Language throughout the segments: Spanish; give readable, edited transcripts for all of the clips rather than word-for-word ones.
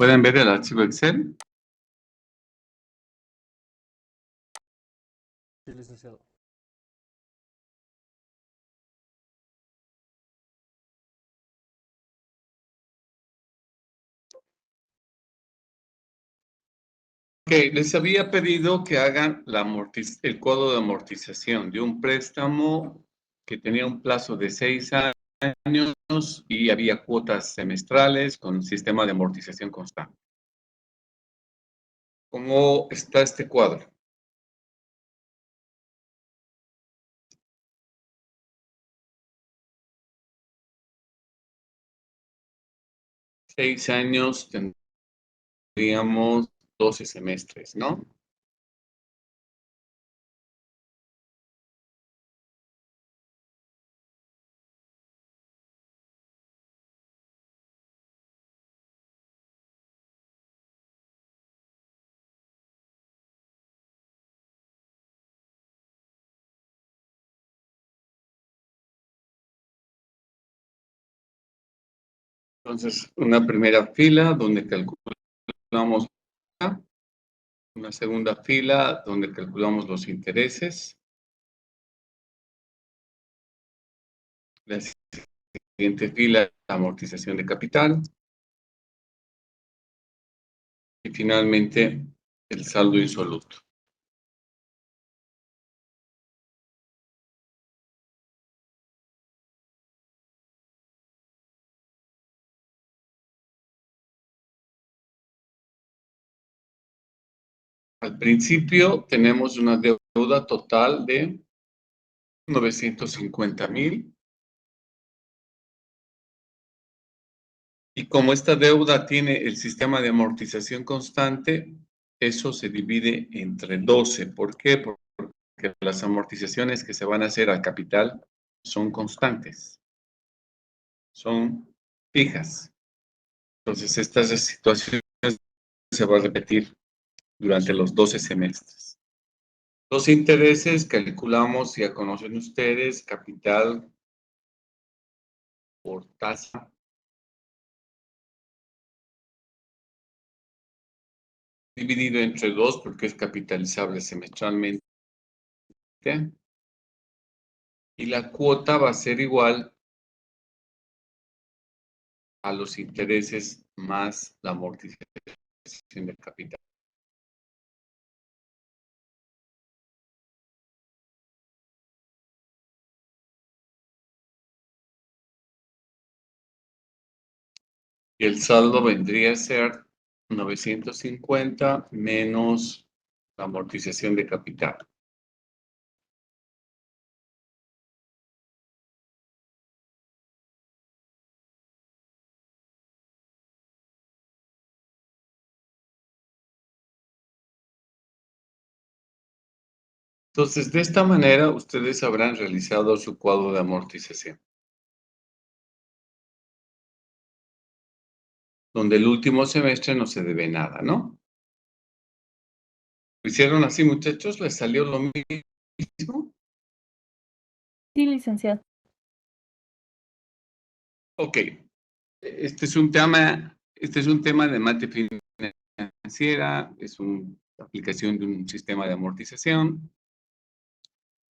¿Pueden ver el archivo Excel? Sí, licenciado. Ok, les había pedido que hagan el codo de amortización de un préstamo que tenía un plazo de 6 años y había cuotas semestrales con sistema de amortización constante. ¿Cómo está este cuadro? Seis años tendríamos 12 semestres, ¿no? Entonces, una primera fila donde calculamos una segunda fila donde calculamos los intereses. La siguiente fila, la amortización de capital. Y finalmente, el saldo insoluto. Al principio tenemos una deuda total de 950,000. Y como esta deuda tiene el sistema de amortización constante, eso se divide entre 12. ¿Por qué? Porque las amortizaciones que se van a hacer al capital son constantes, son fijas. Entonces, esta situación se va a repetir durante los 12 semestres. Los intereses calculamos, ya conocen ustedes, capital por tasa dividido entre 2 porque es capitalizable semestralmente. Y la cuota va a ser igual a los intereses más la amortización del capital. Y el saldo vendría a ser 950 menos la amortización de capital. Entonces, de esta manera, ustedes habrán realizado su cuadro de amortización, donde el último semestre no se debe nada, ¿no? ¿Lo hicieron así, muchachos? ¿Les salió lo mismo? Sí, licenciado. Ok. Este es un tema de mate financiera, es una aplicación de un sistema de amortización.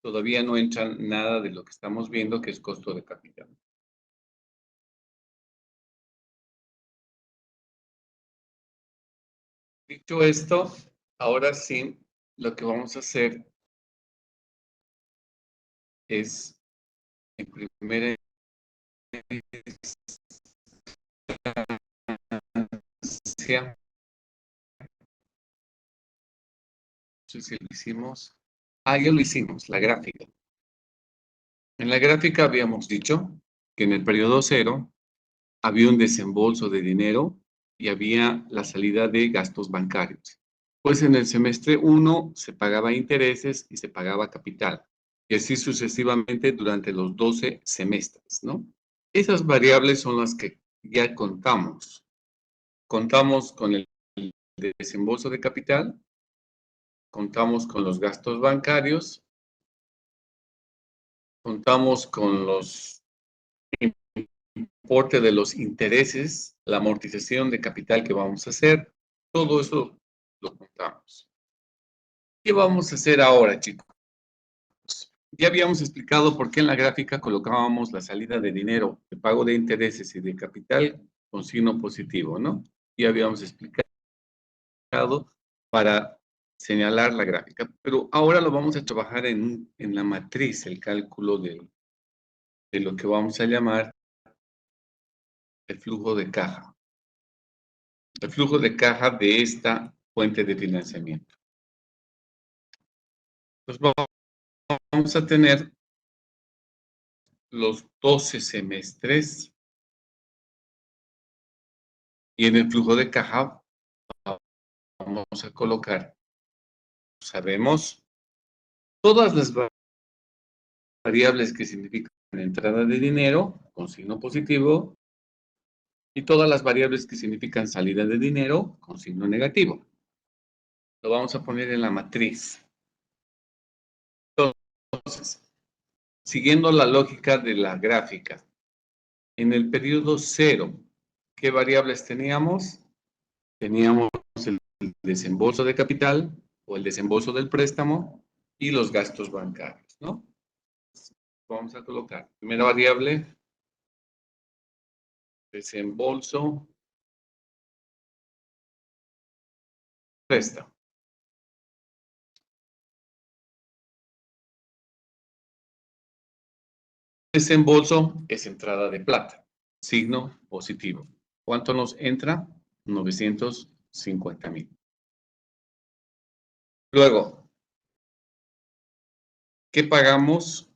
Todavía no entra nada de lo que estamos viendo, que es costo de capital. Dicho esto, ahora sí, lo que vamos a hacer es, en primera instancia, no sé si lo hicimos. Ya lo hicimos, la gráfica. En la gráfica habíamos dicho que en el periodo cero había un desembolso de dinero y había la salida de gastos bancarios. Pues en el semestre 1 se pagaba intereses y se pagaba capital, y así sucesivamente durante los 12 semestres, ¿no? Esas variables son las que ya contamos. Contamos con el desembolso de capital, contamos con los gastos bancarios, contamos con los importe de los intereses, la amortización de capital que vamos a hacer, todo eso lo contamos. ¿Qué vamos a hacer ahora, chicos? Ya habíamos explicado por qué en la gráfica colocábamos la salida de dinero, de pago de intereses y de capital con signo positivo, ¿no? Ya habíamos explicado para señalar la gráfica, pero ahora lo vamos a trabajar en la matriz, el cálculo de lo que vamos a llamar el flujo de caja. El flujo de caja de esta fuente de financiamiento. Pues vamos a tener los 12 semestres y en el flujo de caja vamos a colocar, sabemos, todas las variables que significan entrada de dinero con signo positivo y todas las variables que significan salida de dinero con signo negativo. Lo vamos a poner en la matriz. Entonces, siguiendo la lógica de la gráfica, en el periodo 0, ¿qué variables teníamos? Teníamos el desembolso de capital o el desembolso del préstamo y los gastos bancarios, ¿no? Vamos a colocar, primera variable, desembolso, préstamo. Desembolso es entrada de plata, signo positivo. ¿Cuánto nos entra? 950,000. Luego, ¿qué pagamos?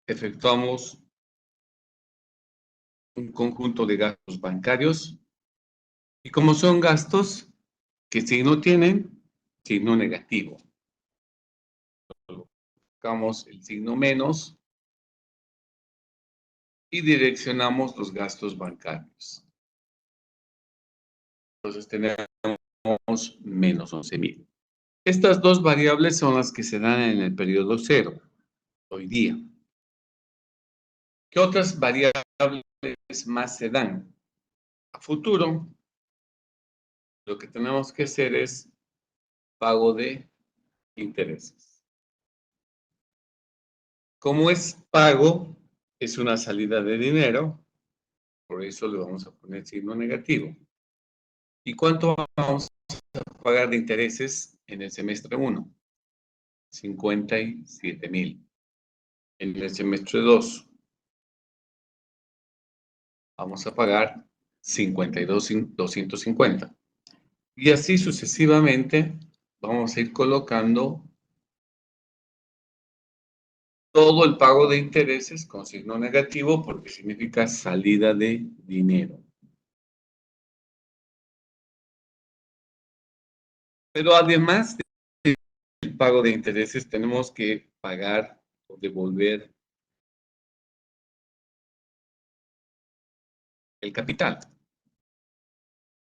Efectuamos un conjunto de gastos bancarios y como son gastos, ¿qué signo tienen? Signo negativo. Colocamos el signo menos y direccionamos los gastos bancarios. Entonces tenemos menos 11,000. Estas dos variables son las que se dan en el periodo 0, hoy día. ¿Qué otras variables más se dan? A futuro, lo que tenemos que hacer es pago de intereses. Como es pago, es una salida de dinero, por eso le vamos a poner signo negativo. ¿Y cuánto vamos a pagar de intereses en el semestre 1? 57,000. En el semestre 2 vamos a pagar 52,250. Y así sucesivamente vamos a ir colocando todo el pago de intereses con signo negativo porque significa salida de dinero. Pero además del pago de intereses tenemos que pagar o devolver el capital,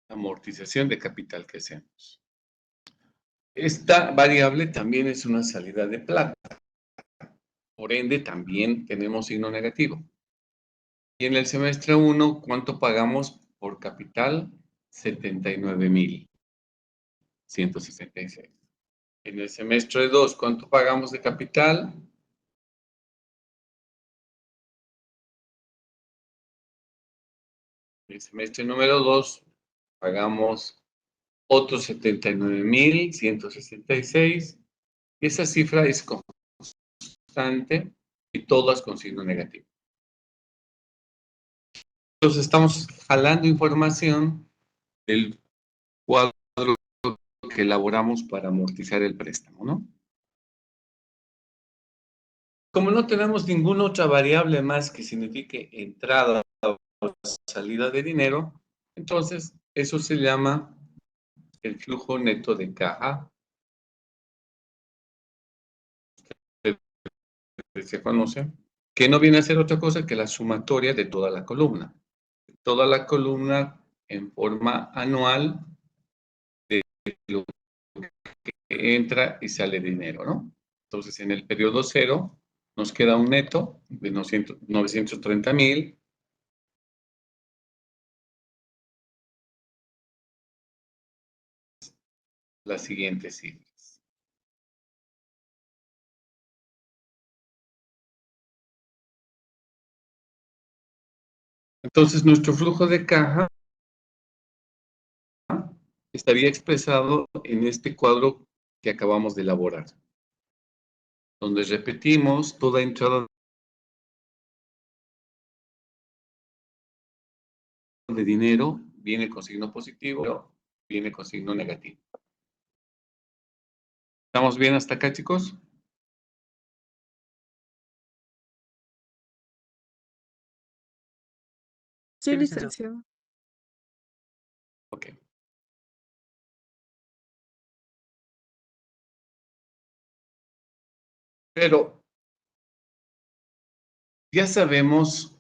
la amortización de capital que hacemos. Esta variable también es una salida de plata. Por ende, también tenemos signo negativo. Y en el semestre 1, ¿cuánto pagamos por capital? 79,166. En el semestre 2, ¿cuánto pagamos de capital? En el semestre número 2, pagamos otros 79,166. Esa cifra es constante y todas con signo negativo. Entonces, estamos jalando información del cuadro que elaboramos para amortizar el préstamo, ¿no? Como no tenemos ninguna otra variable más que signifique entrada o salida de dinero, entonces eso se llama el flujo neto de caja. Se conoce, que no viene a ser otra cosa que la sumatoria de toda la columna. Toda la columna en forma anual de lo que entra y sale dinero, ¿no? Entonces, en el periodo 0 nos queda un neto de 930,000 las siguientes cifras. Entonces, nuestro flujo de caja estaría expresado en este cuadro que acabamos de elaborar, donde repetimos toda entrada de dinero viene con signo positivo, viene con signo negativo. ¿Estamos bien hasta acá, chicos? Sí, licenciado. Ok. Pero ya sabemos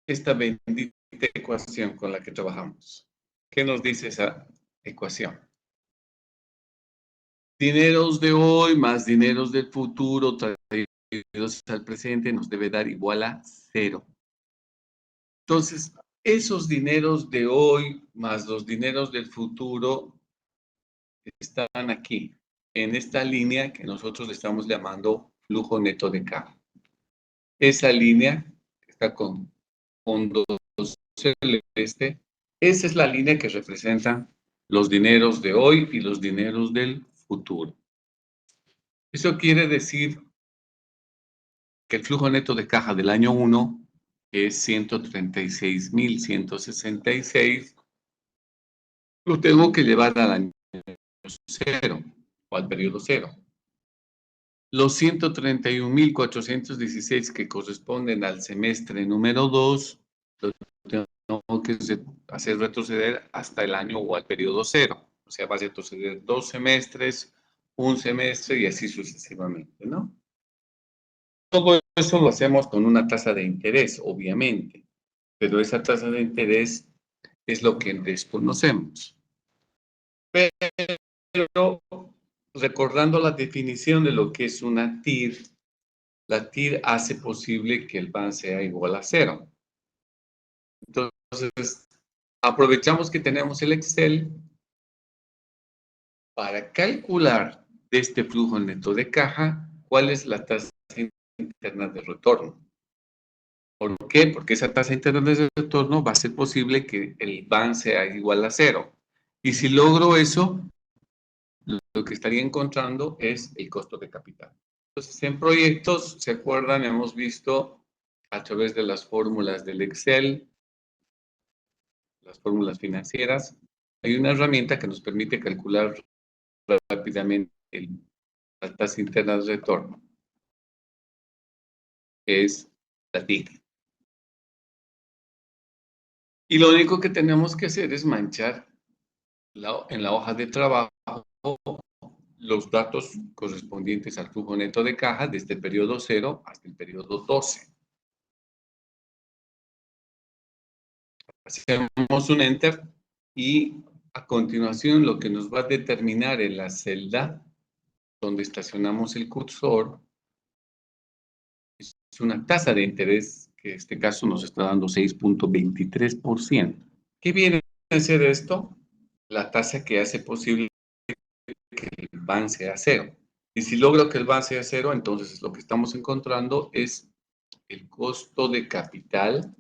esta bendita ecuación con la que trabajamos. ¿Qué nos dice esa ecuación? Dineros de hoy más dineros del futuro traídos al presente nos debe dar igual a 0. Entonces, esos dineros de hoy más los dineros del futuro están aquí, en esta línea que nosotros le estamos llamando flujo neto de caja. Esa línea que está con fondo celeste, esa es la línea que representa los dineros de hoy y los dineros del futuro. Eso quiere decir que el flujo neto de caja del año 1 es 136.166, lo tengo que llevar al año 0 o al periodo 0. Los 131.416 que corresponden al semestre número 2, lo tengo que hacer retroceder hasta el año o al periodo 0. O sea, va a retroceder 2 semestres, un semestre y así sucesivamente, ¿no? Todo eso lo hacemos con una tasa de interés, obviamente, pero esa tasa de interés es lo que desconocemos. Pero recordando la definición de lo que es una TIR, la TIR hace posible que el PAN sea igual a 0. Entonces, aprovechamos que tenemos el Excel para calcular de este flujo neto de caja cuál es la tasa interna de retorno. ¿Por qué? Porque esa tasa interna de retorno va a hacer posible que el PAN sea igual a 0. Y si logro eso, lo que estaría encontrando es el costo de capital. Entonces, en proyectos, ¿se acuerdan? Hemos visto a través de las fórmulas del Excel, las fórmulas financieras, hay una herramienta que nos permite calcular rápidamente la tasa interna de retorno, que es la TIC. Y lo único que tenemos que hacer es manchar en la hoja de trabajo los datos correspondientes al flujo neto de caja desde el periodo 0 hasta el periodo 12. Hacemos un enter y a continuación lo que nos va a determinar en la celda donde estacionamos el cursor es una tasa de interés que en este caso nos está dando 6.23%. ¿Qué viene a ser esto? La tasa que hace posible que el BAN sea 0. Y si logro que el BAN sea 0, entonces lo que estamos encontrando es el costo de capital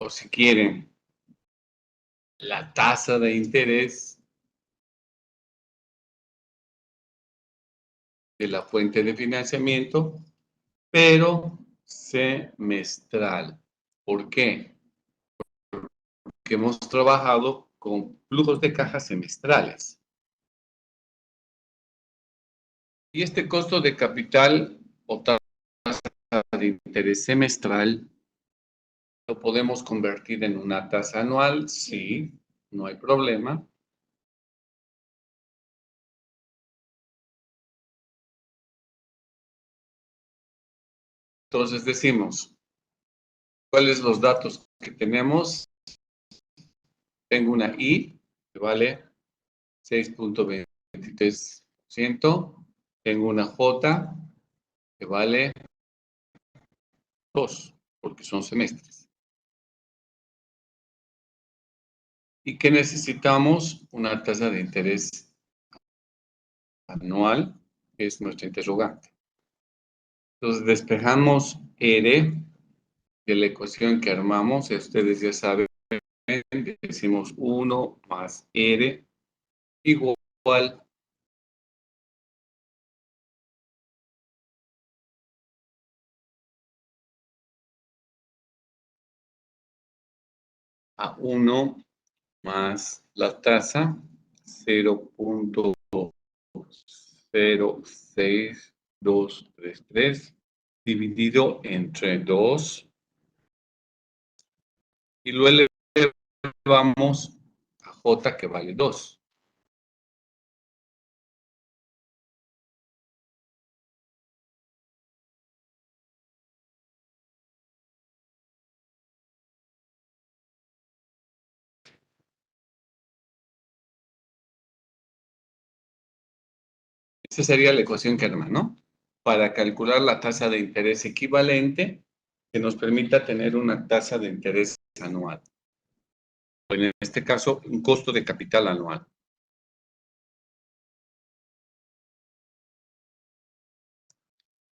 o si quieren, la tasa de interés de la fuente de financiamiento, pero semestral. ¿Por qué? Porque hemos trabajado con flujos de caja semestrales. Y este costo de capital o tasa de interés semestral lo podemos convertir en una tasa anual, sí, no hay problema. Entonces decimos, ¿cuáles son los datos que tenemos? Tengo una I que vale 6.23%. Tengo una J que vale 2, porque son semestres. y que necesitamos una tasa de interés anual, que es nuestra interrogante. Entonces, despejamos R de la ecuación que armamos, ustedes ya saben, decimos 1 más R igual a 1 más la tasa 0.06233 dividido entre 2 y luego elevamos a J que vale 2. Esa sería la ecuación que arma, ¿no? Para calcular la tasa de interés equivalente que nos permita tener una tasa de interés anual. O en este caso, un costo de capital anual.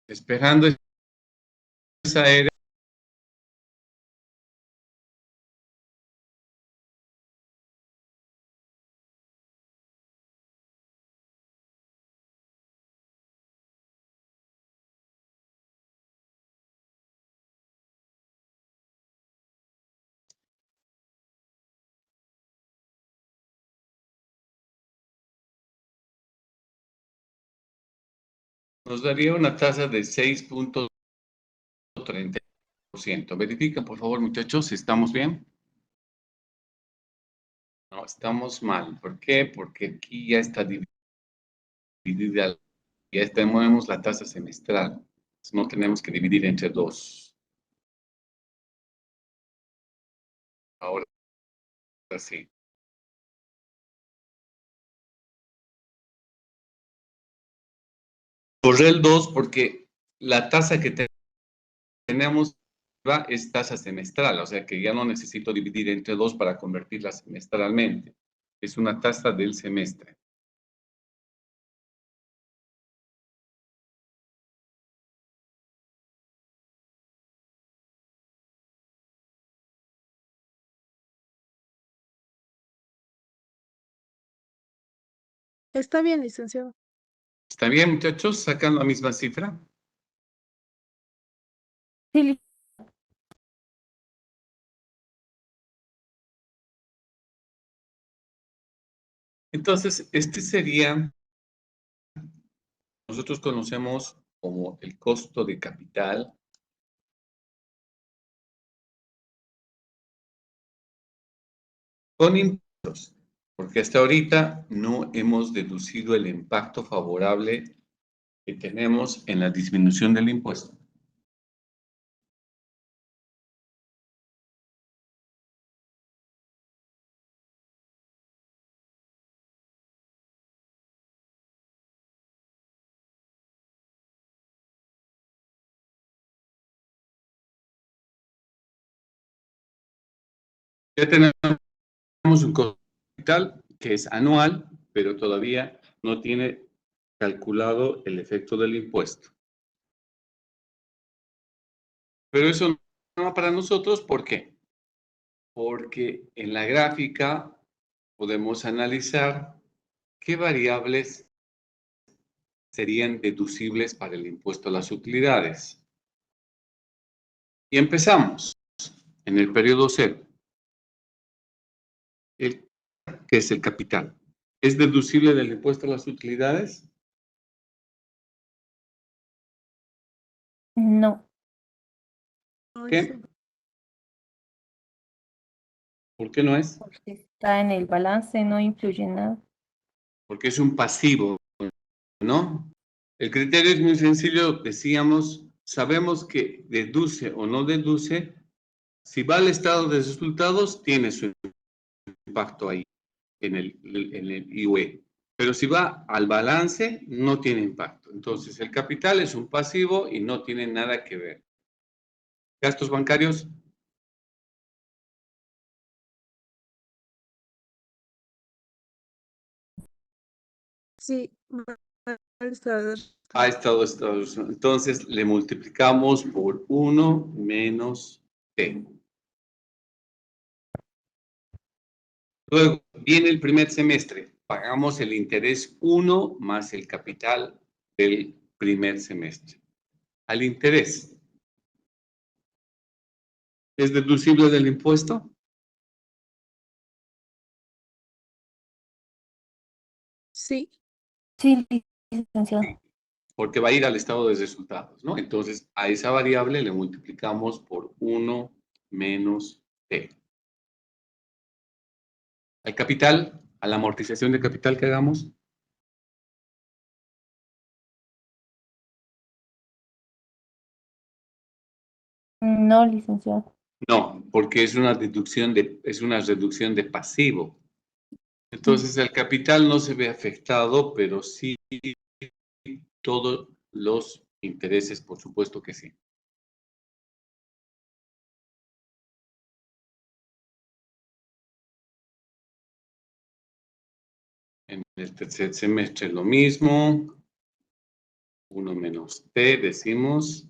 Esperando esa R, nos daría una tasa de 6.30%. Verifiquen, por favor, muchachos, si estamos bien. No, estamos mal. ¿Por qué? Porque aquí ya está dividida, ya tenemos la tasa semestral. No tenemos que dividir entre 2. Ahora sí. Borré el 2 porque la tasa que tenemos es tasa semestral, o sea que ya no necesito dividir entre 2 para convertirla semestralmente. Es una tasa del semestre. Está bien, licenciado. ¿Está bien, muchachos? ¿Sacan la misma cifra? Sí, Entonces, este sería, nosotros conocemos como el costo de capital con impuestos, porque hasta ahorita no hemos deducido el impacto favorable que tenemos en la disminución del impuesto. Ya tenemos un costo de capital que es anual, pero todavía no tiene calculado el efecto del impuesto. Pero eso no va para nosotros, ¿por qué? Porque en la gráfica podemos analizar qué variables serían deducibles para el impuesto a las utilidades. Y empezamos en el periodo cero. ¿Qué es el capital? ¿Es deducible del impuesto a las utilidades? no, No, ¿Qué? ¿Por qué no es? porque está en el balance, no influye en nada. Porque es un pasivo, ¿no? El criterio es muy sencillo, decíamos, sabemos que deduce o no deduce, si va al estado de resultados, tiene su impacto ahí, en el IUE. Pero si va al balance, no tiene impacto. Entonces, el capital es un pasivo y no tiene nada que ver. Gastos bancarios, Sí, mal estado de Ha estado. Entonces le multiplicamos por 1 menos t. Luego viene el primer semestre. Pagamos el interés 1 más el capital del primer semestre. Al interés, ¿es deducible del impuesto? Sí, Sí, licenciado. Porque va a ir al estado de resultados, ¿no? Entonces, a esa variable le multiplicamos por 1 menos t. Al capital, a la amortización de capital que hagamos, No, licenciado. no, porque es una reducción de pasivo. Entonces, el capital no se ve afectado, pero sí todos los intereses, por supuesto que sí. En el tercer semestre lo mismo. 1 menos t, decimos.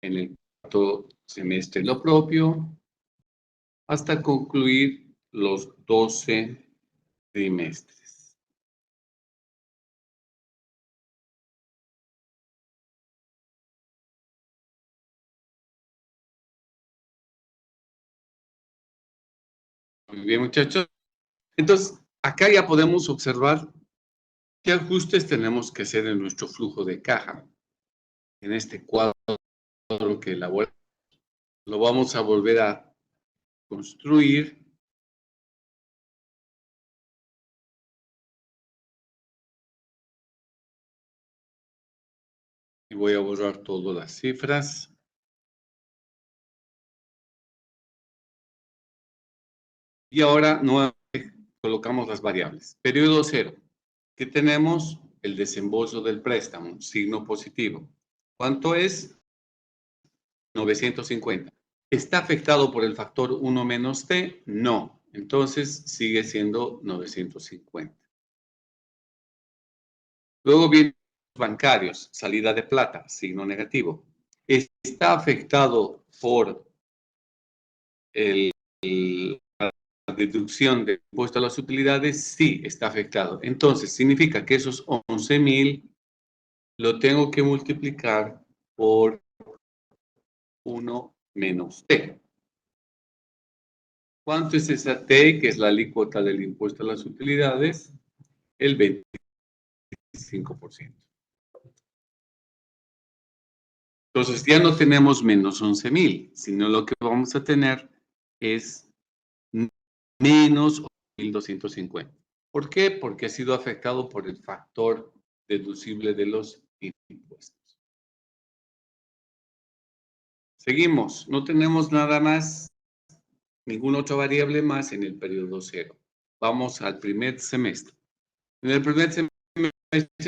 En el cuarto semestre lo propio, hasta concluir los 12 trimestres. Muy bien, muchachos. Entonces, acá ya podemos observar qué ajustes tenemos que hacer en nuestro flujo de caja. En este cuadro que elaboramos, lo vamos a volver a construir. Y voy a borrar todas las cifras. Y ahora nuevamente colocamos las variables. Periodo 0. ¿Qué tenemos? El desembolso del préstamo, signo positivo. ¿Cuánto es? 950. ¿Está afectado por el factor 1 menos t? No. Entonces sigue siendo 950. Luego vienen los bancarios, salida de plata, signo negativo. ¿Está afectado por la deducción del impuesto a las utilidades? Sí, está afectado. Entonces significa que esos 11,000 lo tengo que multiplicar por 1 menos t. ¿Cuánto es esa t, que es la alícuota del impuesto a las utilidades? El 25%. Entonces ya no tenemos menos 11,000, sino lo que vamos a tener es menos 1,250. ¿Por qué? Porque ha sido afectado por el factor deducible de los impuestos. Seguimos, no tenemos nada más, ninguna otra variable más en el periodo 0. Vamos al primer semestre. En el primer semestre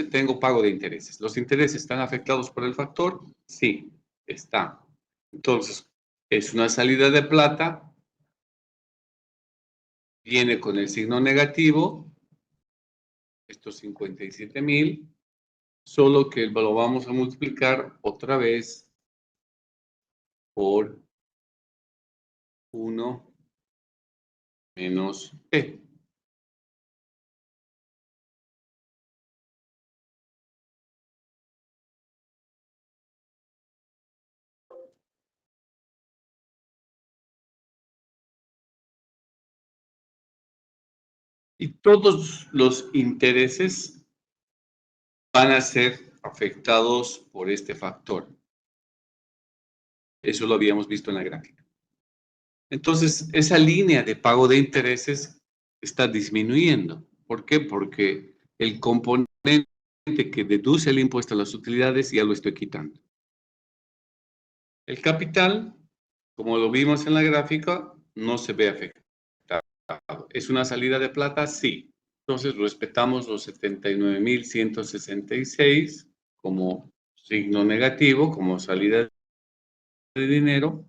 tengo pago de intereses. ¿Los intereses están afectados por el factor? Sí, está. Entonces, es una salida de plata, viene con el signo negativo, estos 57,000, solo que lo vamos a multiplicar otra vez por 1 menos t. Y todos los intereses van a ser afectados por este factor. Eso lo habíamos visto en la gráfica. Entonces, esa línea de pago de intereses está disminuyendo. ¿Por qué? Porque el componente que deduce el impuesto a las utilidades ya lo estoy quitando. El capital, como lo vimos en la gráfica, no se ve afectado. ¿Es una salida de plata? Sí. Entonces respetamos los 79,166 como signo negativo, como salida de dinero.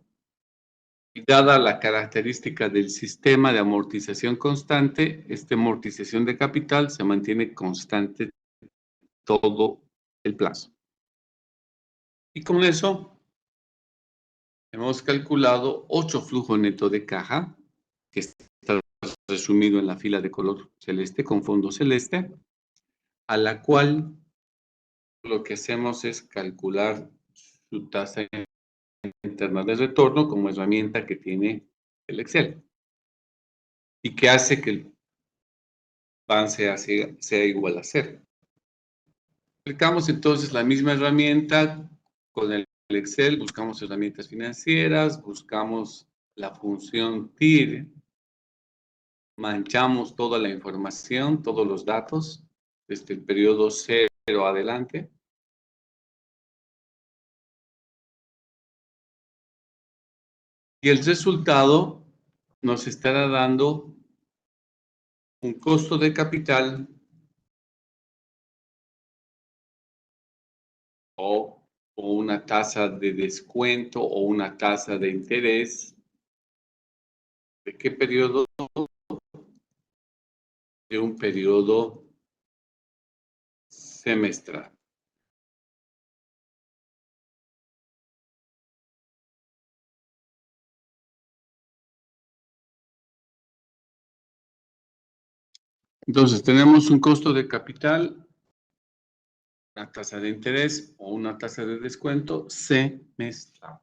Y dada la característica del sistema de amortización constante, esta amortización de capital se mantiene constante todo el plazo. Y con eso hemos calculado 8 flujos netos de caja, que está resumido en la fila de color celeste con fondo celeste, a la cual lo que hacemos es calcular su tasa interna de retorno como herramienta que tiene el Excel y que hace que el PAN sea igual a 0. Aplicamos entonces la misma herramienta con el Excel, buscamos herramientas financieras, buscamos la función TIR, manchamos toda la información, todos los datos, desde el periodo 0 adelante. Y el resultado nos estará dando un costo de capital o una tasa de descuento o una tasa de interés. ¿De qué periodo? De un periodo semestral. Entonces, tenemos un costo de capital, una tasa de interés o una tasa de descuento semestral.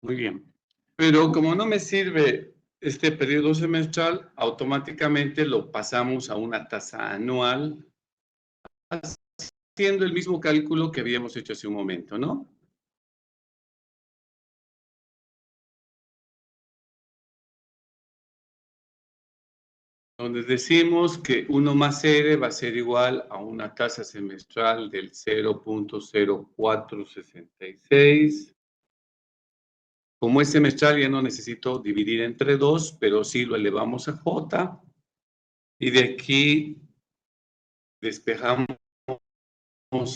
Muy bien. Pero como no me sirve este periodo semestral, automáticamente lo pasamos a una tasa anual, haciendo el mismo cálculo que habíamos hecho hace un momento, ¿no? Donde decimos que 1 más R va a ser igual a una tasa semestral del 0.0466. Como es semestral, ya no necesito dividir entre 2, pero sí lo elevamos a J. Y de aquí despejamos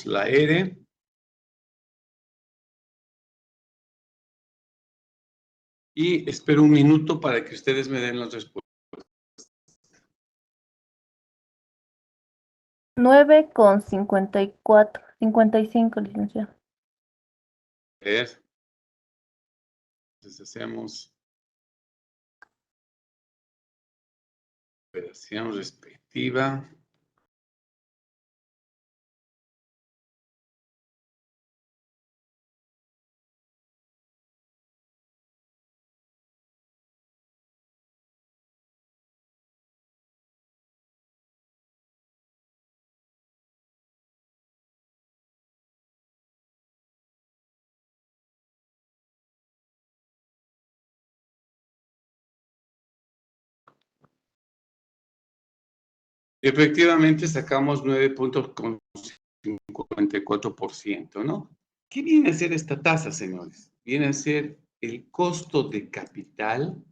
la R. Y espero un minuto para que ustedes me den las respuestas. 9,54, 55, licenciado. A ver. Entonces hacemos operación respectiva. Efectivamente sacamos 9.54%, ¿no? ¿Qué viene a ser esta tasa, señores? Viene a ser el costo de capital.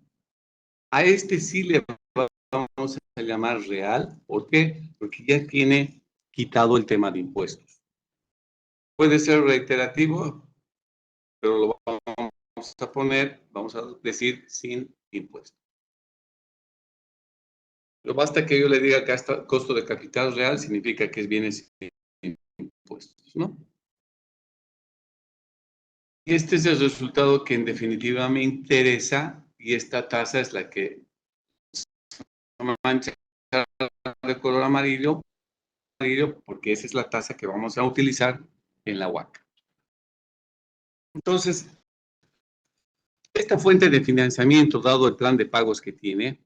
A este sí le vamos a llamar real. ¿Por qué? Porque ya tiene quitado el tema de impuestos. Puede ser reiterativo, pero lo vamos a poner, vamos a decir, sin impuestos. Pero basta que yo le diga que hasta costo de capital real significa que viene sin impuestos, ¿no? Y este es el resultado que en definitiva me interesa y esta tasa es la que mancha de color amarillo porque esa es la tasa que vamos a utilizar en la UAC. Entonces, esta fuente de financiamiento, dado el plan de pagos que tiene,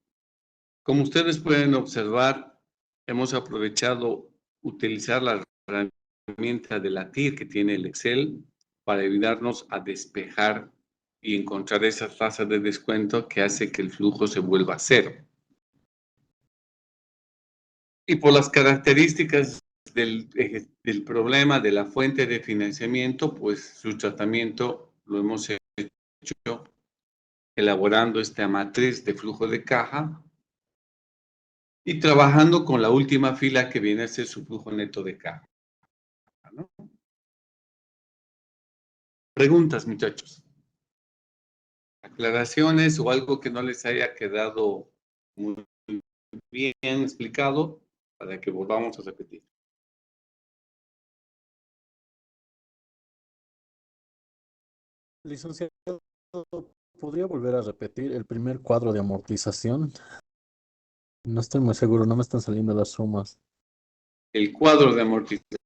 como ustedes pueden observar, hemos aprovechado utilizar la herramienta de la TIR que tiene el Excel para ayudarnos a despejar y encontrar esas tasas de descuento que hace que el flujo se vuelva cero. Y por las características del problema de la fuente de financiamiento, pues su tratamiento lo hemos hecho elaborando esta matriz de flujo de caja y trabajando con la última fila que viene a ser su flujo neto de caja, ¿no? Preguntas, muchachos. Aclaraciones o algo que no les haya quedado muy bien explicado para que volvamos a repetir. Licenciado, ¿podría volver a repetir el primer cuadro de amortización? No estoy muy seguro, no me están saliendo las sumas. El cuadro de amortización.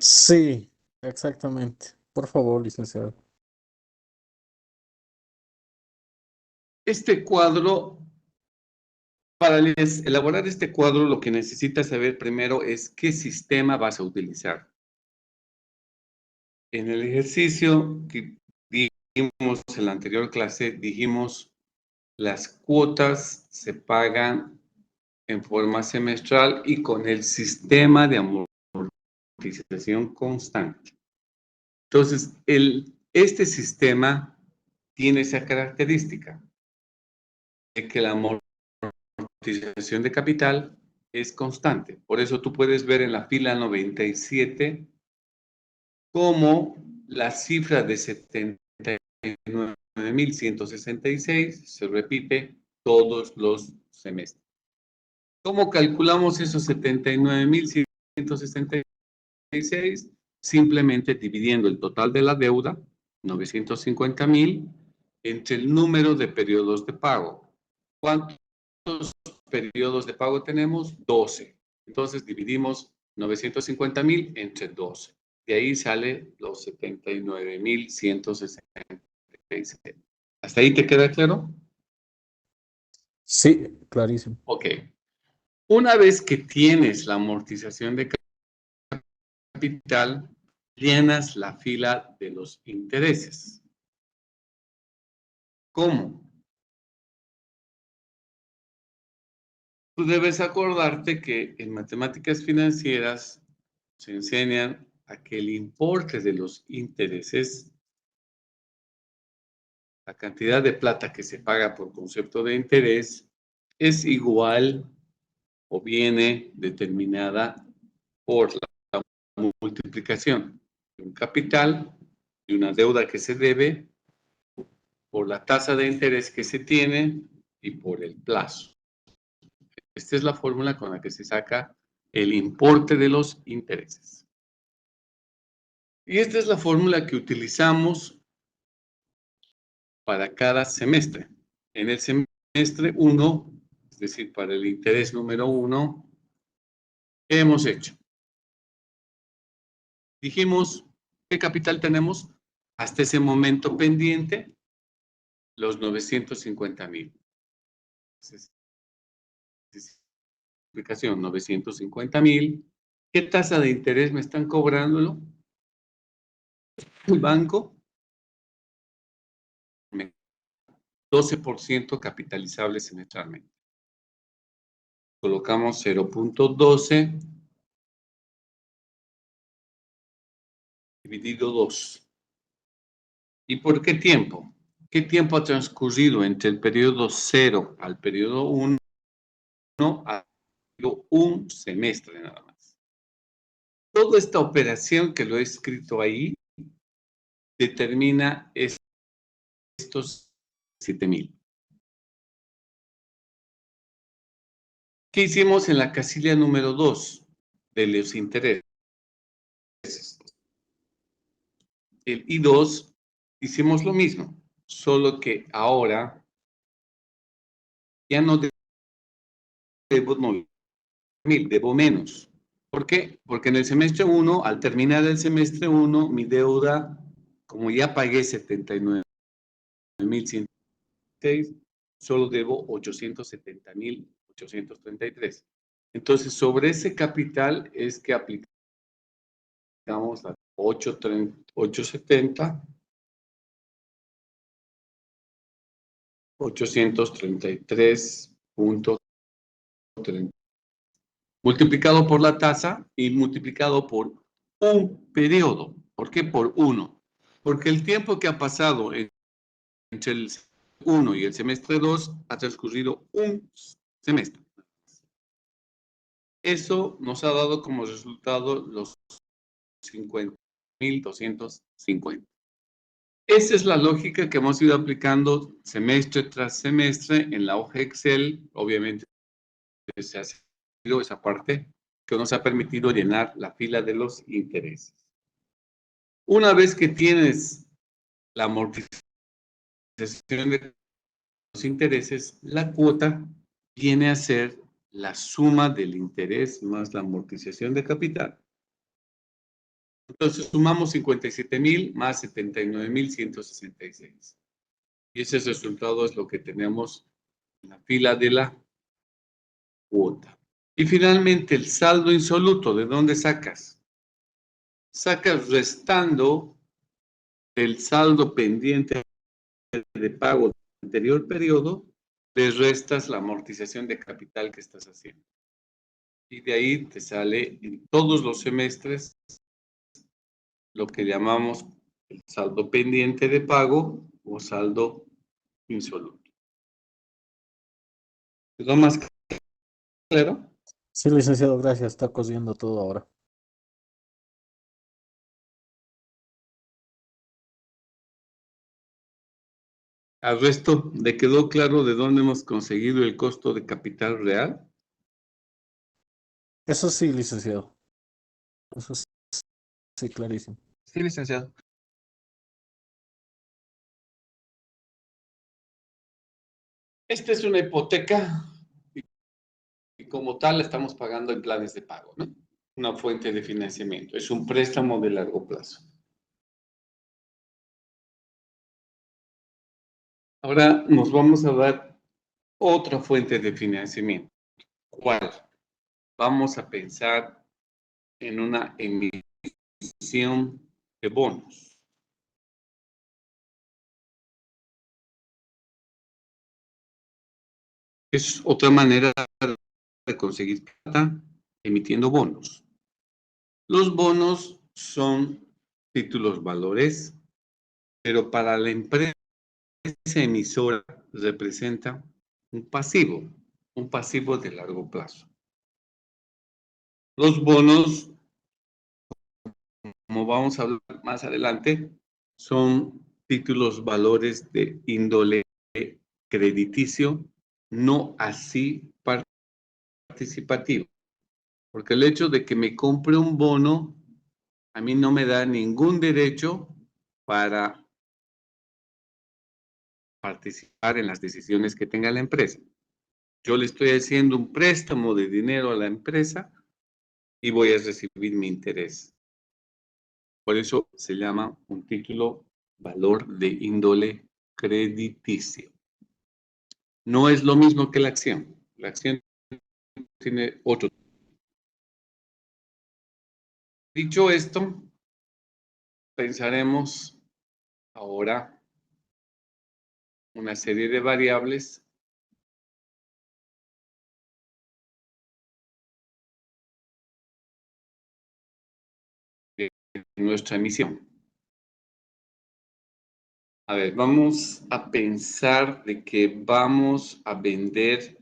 Sí, exactamente. Por favor, licenciado. Este cuadro, para elaborar este cuadro, lo que necesitas saber primero es qué sistema vas a utilizar. En el ejercicio que dimos en la anterior clase, dijimos las cuotas se pagan en forma semestral y con el sistema de amortización constante. Entonces, este sistema tiene esa característica de que la amortización de capital es constante. Por eso tú puedes ver en la fila 97 cómo la cifra de 79.166 se repite todos los semestres. ¿Cómo calculamos esos 79.166? Simplemente dividiendo el total de la deuda, 950.000, entre el número de periodos de pago. ¿Cuántos periodos de pago tenemos? 12. Entonces dividimos 950.000 entre 12. De ahí sale los 79.166. ¿Hasta ahí te queda claro? Sí, clarísimo. Ok. Una vez que tienes la amortización de capital, llenas la fila de los intereses. ¿Cómo? Tú debes acordarte que en matemáticas financieras se enseñan a que el importe de los intereses, la cantidad de plata que se paga por concepto de interés, es igual o viene determinada por la multiplicación de un capital y una deuda que se debe por la tasa de interés que se tiene y por el plazo. Esta es la fórmula con la que se saca el importe de los intereses. Y esta es la fórmula que utilizamos para cada semestre. En el semestre 1, es decir, para el interés número 1, ¿qué hemos hecho? Dijimos, ¿qué capital tenemos hasta ese momento pendiente? Los 950.000. Explicación, 950.000. ¿Qué tasa de interés me están cobrándolo? El banco, 12% capitalizable semestralmente. Colocamos 0.12 dividido 2. ¿Y por qué tiempo? ¿Qué tiempo ha transcurrido entre el periodo 0 al periodo 1? Ha sido un semestre nada más. Toda esta operación que lo he escrito ahí determina estos 7.000. ¿Qué hicimos en la casilla número 2 de los intereses? El I2 hicimos lo mismo, solo que ahora ya no debo 9.000, debo menos. ¿Por qué? Porque en el semestre 1, al terminar el semestre 1, mi deuda, como ya pagué 79.106, solo debo 870.833. Entonces, sobre ese capital es que aplicamos multiplicamos la 870, 833.30, multiplicado por la tasa y multiplicado por un periodo. ¿Por qué por 1? Porque el tiempo que ha pasado entre el 1 y el semestre 2 ha transcurrido un semestre. Eso nos ha dado como resultado los 50.250. Esa es la lógica que hemos ido aplicando semestre tras semestre en la hoja Excel. Obviamente se ha sido esa parte que nos ha permitido llenar la fila de los intereses. Una vez que tienes la amortización de los intereses, la cuota viene a ser la suma del interés más la amortización de capital. Entonces sumamos 57.000 más 79.166. Y ese resultado es lo que tenemos en la fila de la cuota. Y finalmente el saldo insoluto, ¿de dónde sacas? Sacas restando el saldo pendiente de pago del anterior periodo, le restas la amortización de capital que estás haciendo. Y de ahí te sale en todos los semestres lo que llamamos el saldo pendiente de pago o saldo insoluto. ¿Quedó más claro? Sí, licenciado, gracias. Está cosiendo todo ahora. Al resto, ¿le quedó claro de dónde hemos conseguido el costo de capital real? Eso sí, licenciado. Eso sí, clarísimo. Sí, licenciado. Esta es una hipoteca y como tal la estamos pagando en planes de pago, ¿no? Una fuente de financiamiento. Es un préstamo de largo plazo. Ahora nos vamos a dar otra fuente de financiamiento. ¿Cuál? Vamos a pensar en una emisión de bonos. Es otra manera de conseguir plata emitiendo bonos. Los bonos son títulos valores, pero para la empresa emisora representa un pasivo de largo plazo. Los bonos, como vamos a hablar más adelante, son títulos valores de índole crediticio, no así participativo. Porque el hecho de que me compre un bono a mí no me da ningún derecho para participar en las decisiones que tenga la empresa. Yo le estoy haciendo un préstamo de dinero a la empresa y voy a recibir mi interés. Por eso se llama un título valor de índole crediticio. No es lo mismo que la acción. La acción tiene otro. Dicho esto, pensaremos ahora una serie de variables de nuestra emisión. A ver, vamos a pensar de que vamos a vender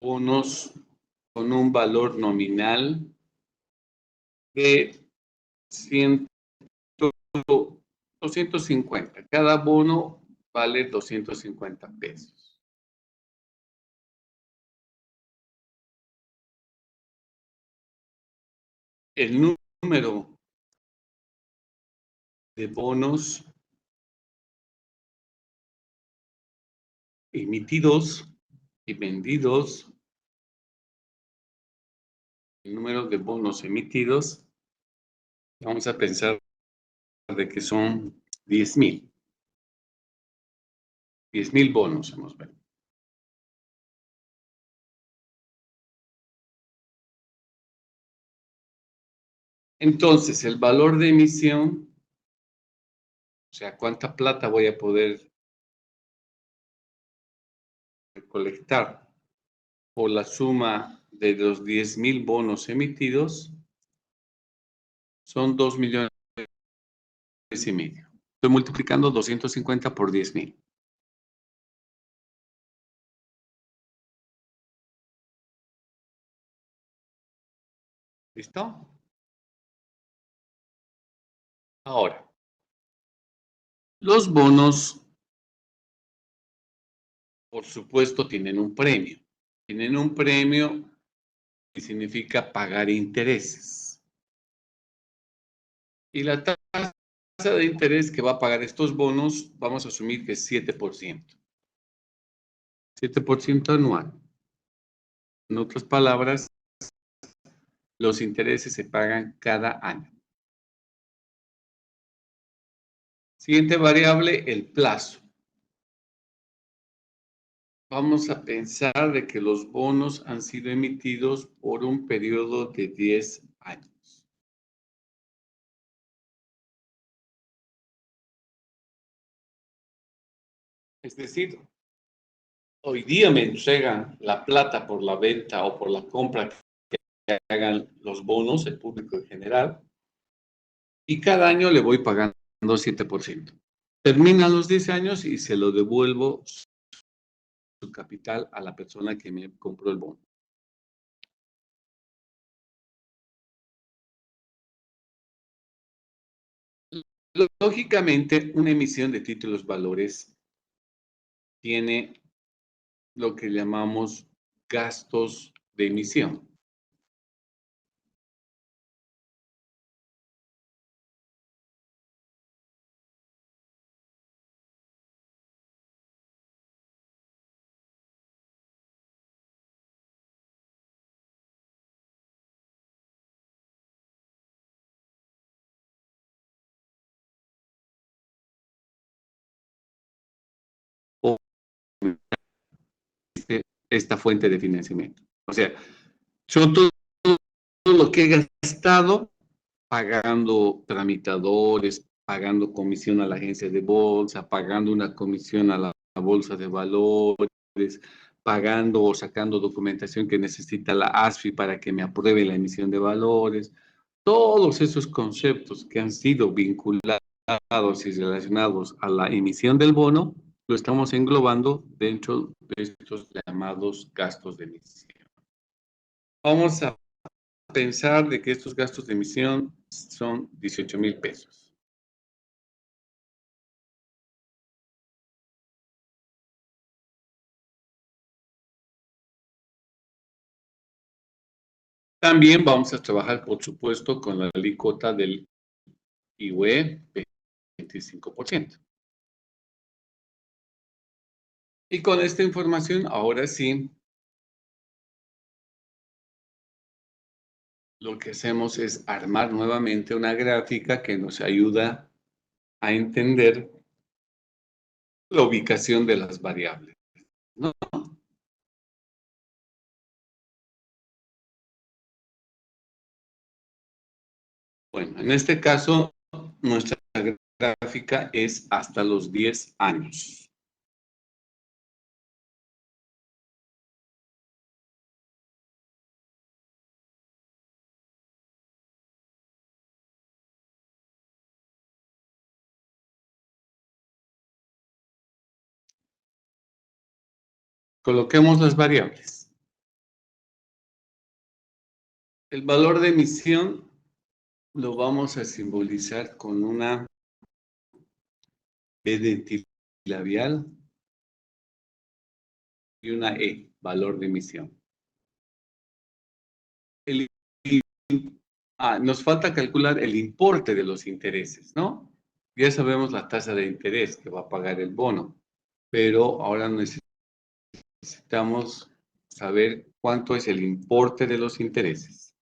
bonos con un valor nominal de 100, 250. Cada bono vale 250 pesos. El número de bonos emitidos y vendidos, el número de bonos emitidos, vamos a pensar de que son 10.000. 10.000 bonos hemos vendido. Entonces, el valor de emisión, o sea, cuánta plata voy a poder recolectar por la suma de los 10.000 bonos emitidos, son 2,5 millones. Estoy multiplicando 250 por 10.000. ¿Listo? Ahora, los bonos, por supuesto, tienen un premio. Tienen un premio que significa pagar intereses. Y la tasa de interés que va a pagar estos bonos, vamos a asumir que es 7%. 7% anual. En otras palabras, los intereses se pagan cada año. Siguiente variable, el plazo. Vamos a pensar de que los bonos han sido emitidos por un periodo de 10 años. Es decir, hoy día me entregan la plata por la venta o por la compra que hagan los bonos, el público en general, y cada año le voy pagando 7%. Terminan los 10 años y se lo devuelvo su capital a la persona que me compró el bono. Lógicamente, una emisión de títulos valores tiene lo que llamamos gastos de emisión. O esta fuente de financiamiento. O sea, son todo lo que he gastado pagando tramitadores, pagando comisión a la agencia de bolsa, pagando una comisión a la bolsa de valores, pagando o sacando documentación que necesita la ASFI para que me apruebe la emisión de valores. Todos esos conceptos que han sido vinculados y relacionados a la emisión del bono, lo estamos englobando dentro de estos llamados gastos de emisión. Vamos a pensar de que estos gastos de emisión son 18,000 pesos. También vamos a trabajar, por supuesto, con la alícuota del IUE 25%. Y con esta información, ahora sí, lo que hacemos es armar nuevamente una gráfica que nos ayuda a entender la ubicación de las variables, ¿no? Bueno, en este caso, nuestra gráfica es hasta los 10 años. Coloquemos las variables. El valor de emisión lo vamos a simbolizar con una B de labial y una E, valor de emisión. Nos falta calcular el importe de los intereses, ¿no? Ya sabemos la tasa de interés que va a pagar el bono, pero ahora necesitamos saber cuánto es el importe de los intereses,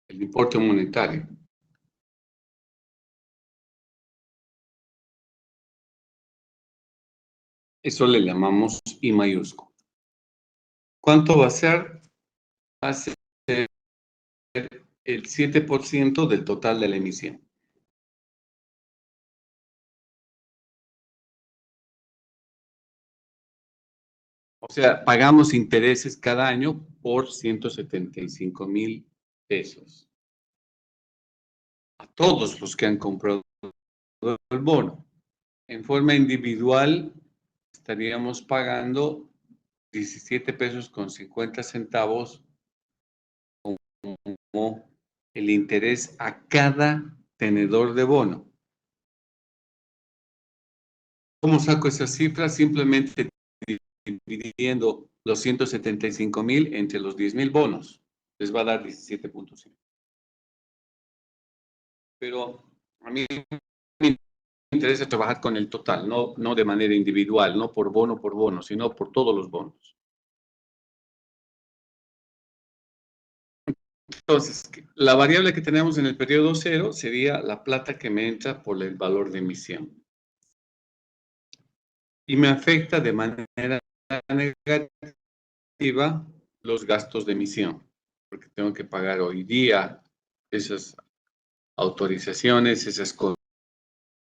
el importe monetario. Eso le llamamos I mayúsculo. ¿Cuánto va a ser? Va a ser el 7% del total de la emisión. O sea, pagamos intereses cada año por 175,000 pesos. A todos los que han comprado el bono. En forma individual, estaríamos pagando 17 pesos con 50 centavos como el interés a cada tenedor de bono. ¿Cómo saco esa cifra? Simplemente dividiendo los 175,000 entre los 10,000 bonos. Les va a dar 17.5. Pero a mí me interesa trabajar con el total, no de manera individual, no por bono, sino por todos los bonos. Entonces, la variable que tenemos en el periodo cero sería la plata que me entra por el valor de emisión. Y me afecta de manera negativa los gastos de emisión, porque tengo que pagar hoy día esas autorizaciones, esas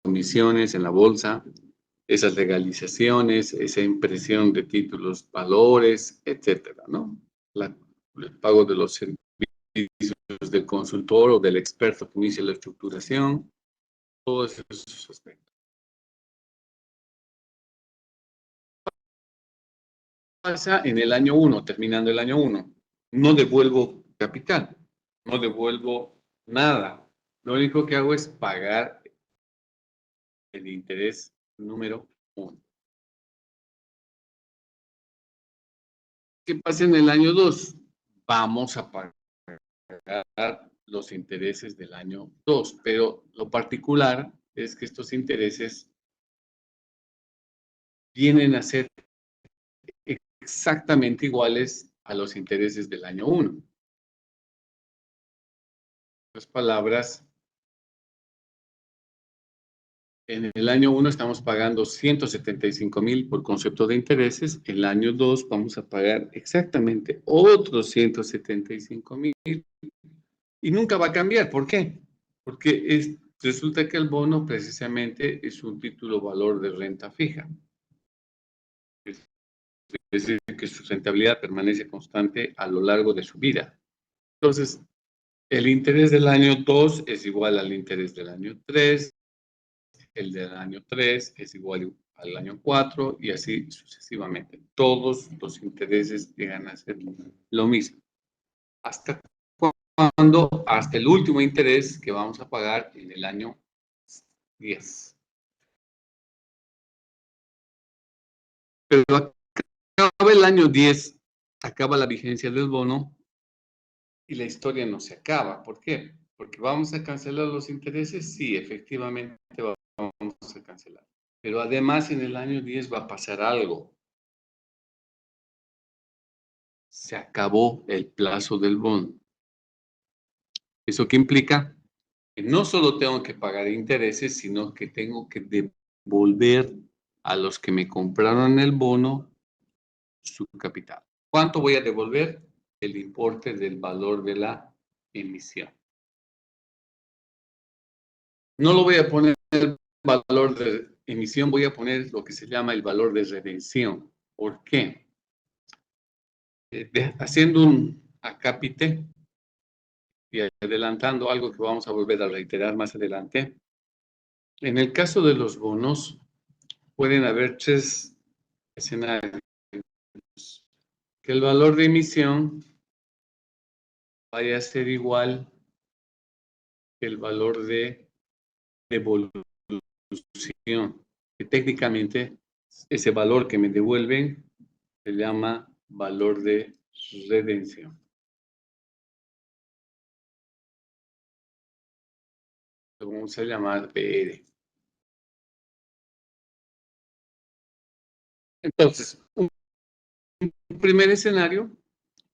comisiones en la bolsa, esas legalizaciones, esa impresión de títulos, valores, etcétera, ¿no? El pago de los servicios del consultor o del experto que inicia la estructuración, todos esos aspectos. Pasa en el año 1, terminando el año 1. No devuelvo capital, no devuelvo nada. Lo único que hago es pagar el interés número 1. ¿Qué pasa en el año 2? Vamos a pagar los intereses del año 2, pero lo particular es que estos intereses vienen a ser exactamente iguales a los intereses del año 1. En otras palabras, en el año 1 estamos pagando 175,000 por concepto de intereses. En el año 2 vamos a pagar exactamente otros 175,000 y nunca va a cambiar. ¿Por qué? Porque resulta que el bono precisamente es un título valor de renta fija. Es decir, que su rentabilidad permanece constante a lo largo de su vida. Entonces, el interés del año 2 es igual al interés del año 3, el del año 3 es igual al año 4 y así sucesivamente. Todos los intereses llegan a ser lo mismo. ¿Hasta cuándo? Hasta el último interés que vamos a pagar en el año 10. Pero acaba el año 10, acaba la vigencia del bono y la historia no se acaba. ¿Por qué? Porque vamos a cancelar los intereses. Sí, efectivamente vamos a cancelar. Pero además en el año 10 va a pasar algo. Se acabó el plazo del bono. ¿Eso qué implica? Que no solo tengo que pagar intereses, sino que tengo que devolver a los que me compraron el bono su capital. ¿Cuánto voy a devolver? El importe del valor de la emisión. No lo voy a poner el valor de emisión, voy a poner lo que se llama el valor de redención. ¿Por qué? Haciendo un acápite y adelantando algo que vamos a volver a reiterar más adelante. En el caso de los bonos, pueden haber 3 escenarios. Que el valor de emisión vaya a ser igual que el valor de devolución. Que técnicamente ese valor que me devuelven se llama valor de redención. Lo vamos a llamar PR. Entonces, un primer escenario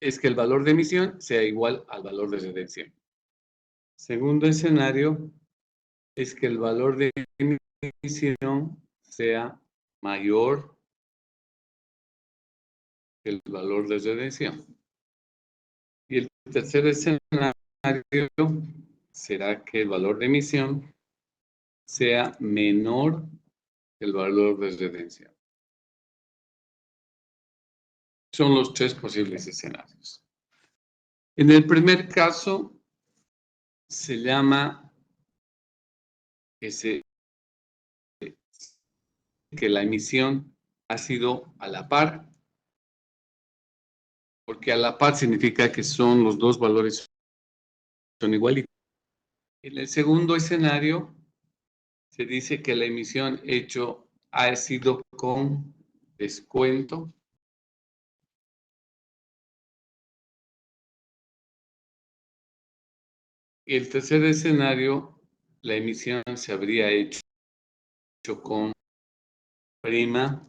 es que el valor de emisión sea igual al valor de redención. Segundo escenario es que el valor de emisión sea mayor que el valor de redención. Y el tercer escenario será que el valor de emisión sea menor que el valor de redención. Son los tres posibles escenarios. En el primer caso, se llama que la emisión ha sido a la par, porque a la par significa que son los dos valores son igualitos. En el segundo escenario, se dice que la emisión hecho ha sido con descuento. Y el tercer escenario, la emisión se habría hecho con prima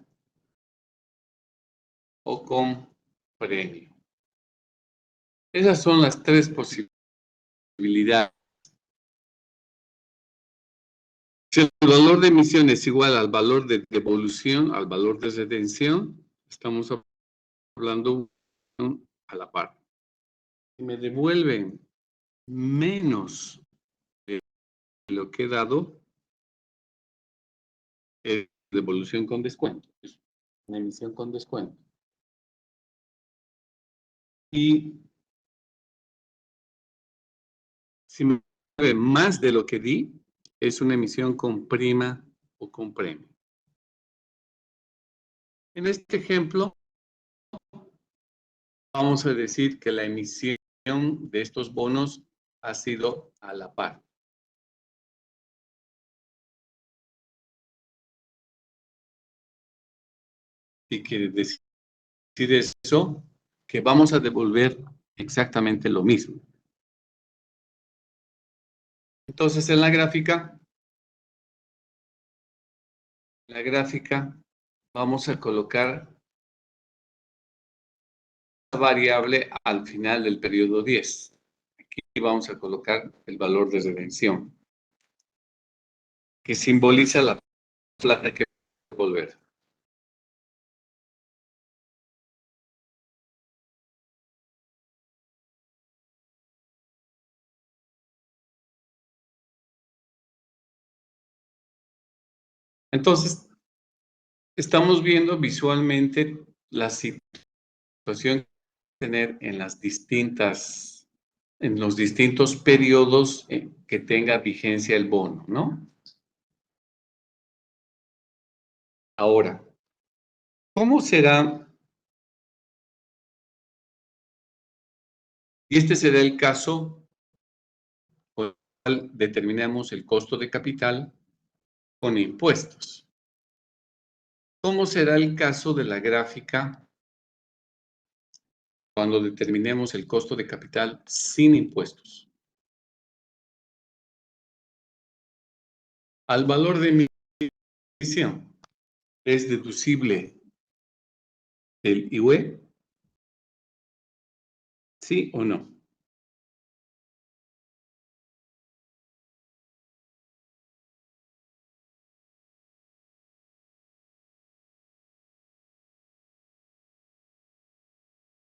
o con premio. Esas son las tres posibilidades. Si el valor de emisión es igual al valor de devolución, al valor de redención, estamos hablando a la par. Si me devuelven menos de lo que he dado, es devolución con descuento, es una emisión con descuento. Y si me devuelve más de lo que di, es una emisión con prima o con premio. En este ejemplo, vamos a decir que la emisión de estos bonos ha sido a la par. Y quiere decir eso, que vamos a devolver exactamente lo mismo. Entonces, en la gráfica vamos a colocar la variable al final del periodo 10. Aquí vamos a colocar el valor de redención, que simboliza la plata que va a devolver. Entonces, estamos viendo visualmente la situación que tener en los distintos periodos que tenga vigencia el bono, ¿no? Ahora, ¿cómo será? Y este será el caso por el cual determinamos el costo de capital con impuestos. ¿Cómo será el caso de la gráfica cuando determinemos el costo de capital sin impuestos? Al valor de emisión, ¿es deducible el IUE? ¿Sí o no?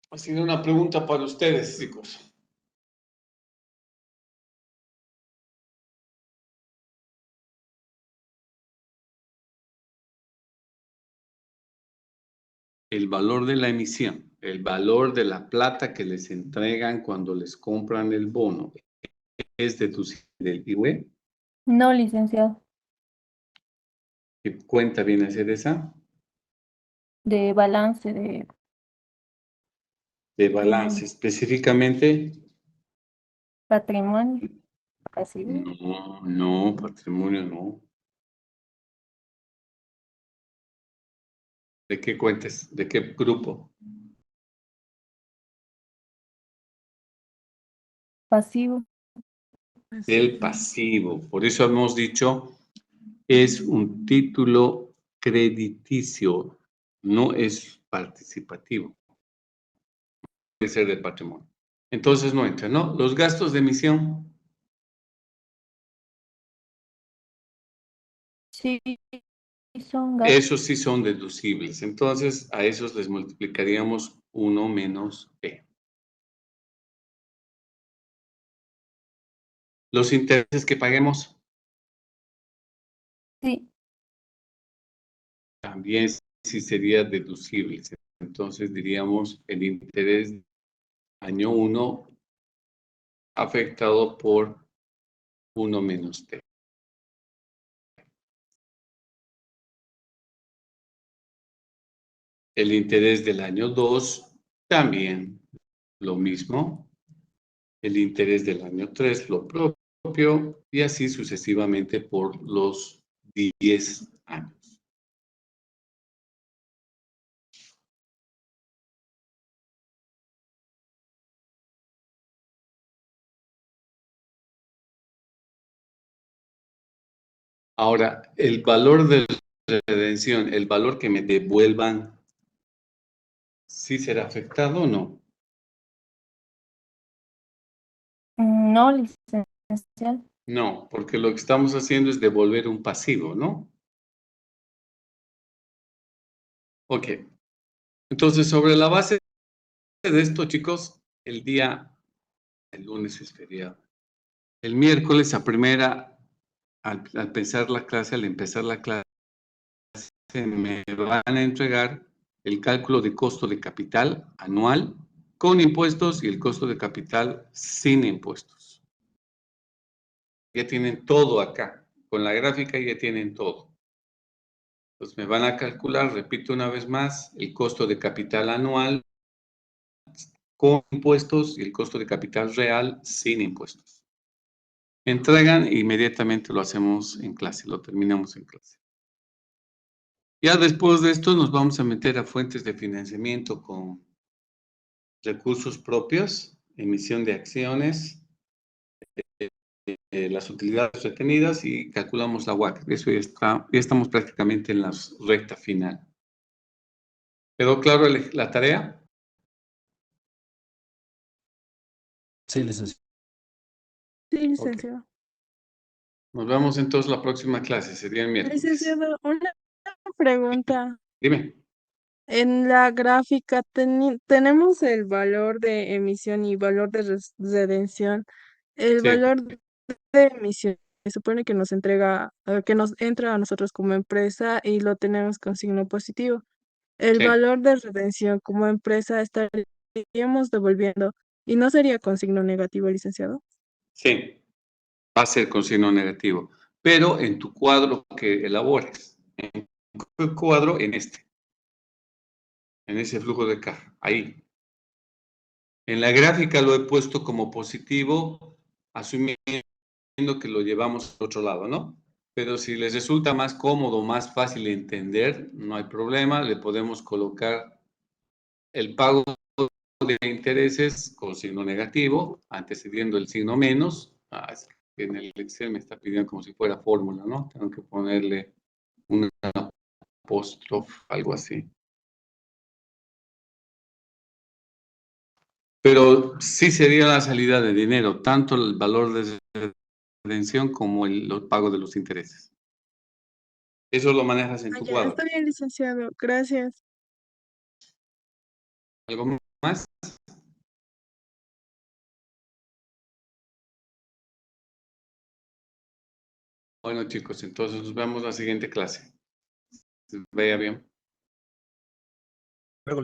Ha sido una pregunta para ustedes, chicos. El valor de la emisión, el valor de la plata que les entregan cuando les compran el bono, ¿es deducible del IUE? No, licenciado. ¿Qué cuenta viene a ser esa? De balance de De balance, específicamente. patrimonio pasivo. No, patrimonio no. ¿De qué cuentas? ¿De qué grupo? Pasivo. Del pasivo. Por eso hemos dicho, es un título crediticio, no es participativo. Puede ser del patrimonio. Entonces no entra, ¿no? Los gastos de emisión. Sí, son gastos. Esos sí son deducibles. Entonces, a esos les multiplicaríamos 1 menos P. Los intereses que paguemos Sí. también sí sería deducible. Entonces diríamos el interés año 1 afectado por 1 menos T. El interés del año 2 también lo mismo. El interés del año 3 lo propio y así sucesivamente por los 10 años. Ahora, el valor de redención, el valor que me devuelvan, ¿sí será afectado o no? No, licenciado. No, porque lo que estamos haciendo es devolver un pasivo, ¿no? Ok. Entonces, sobre la base de esto, chicos, el lunes es feriado. El miércoles a primera, al empezar la clase, me van a entregar el cálculo de costo de capital anual con impuestos y el costo de capital sin impuestos. Ya tienen todo acá. Con la gráfica ya tienen todo. Entonces me van a calcular, repito una vez más, el costo de capital anual con impuestos y el costo de capital real sin impuestos. Entregan e inmediatamente lo hacemos en clase, lo terminamos en clase. Ya después de esto nos vamos a meter a fuentes de financiamiento con recursos propios, emisión de acciones, las utilidades retenidas y calculamos la WACC. Eso ya estamos prácticamente en la recta final. ¿Quedó claro la tarea? Sí, licenciado. Sí, Ok. licenciado. Nos vemos entonces la próxima clase, sería el miércoles. Licenciado, una pregunta. Dime. En la gráfica tenemos el valor de emisión y valor de redención. El Sí, valor de emisión se supone que nos entrega, que nos entra a nosotros como empresa y lo tenemos con signo positivo. El sí, valor de redención como empresa estaríamos devolviendo y no sería con signo negativo, licenciado. sí. Va a ser con signo negativo. Pero en tu cuadro que elabores, en tu cuadro, en ese flujo de caja, ahí. En la gráfica lo he puesto como positivo, asumiendo que lo llevamos al otro lado, ¿no? Pero si les resulta más cómodo, más fácil de entender, no hay problema, le podemos colocar el pago de intereses con signo negativo, antecediendo el signo menos. Es que en el Excel me está pidiendo como si fuera fórmula, ¿no? Tengo que ponerle un apóstrofe, algo así. Pero sí sería la salida de dinero, tanto el valor de redención como el pago de los intereses. Eso lo manejas en Ah, tu ya, cuadro. está bien, licenciado. Gracias. ¿Algo más? Bueno, chicos, entonces nos vemos en la siguiente clase. Que vaya bien. Luego,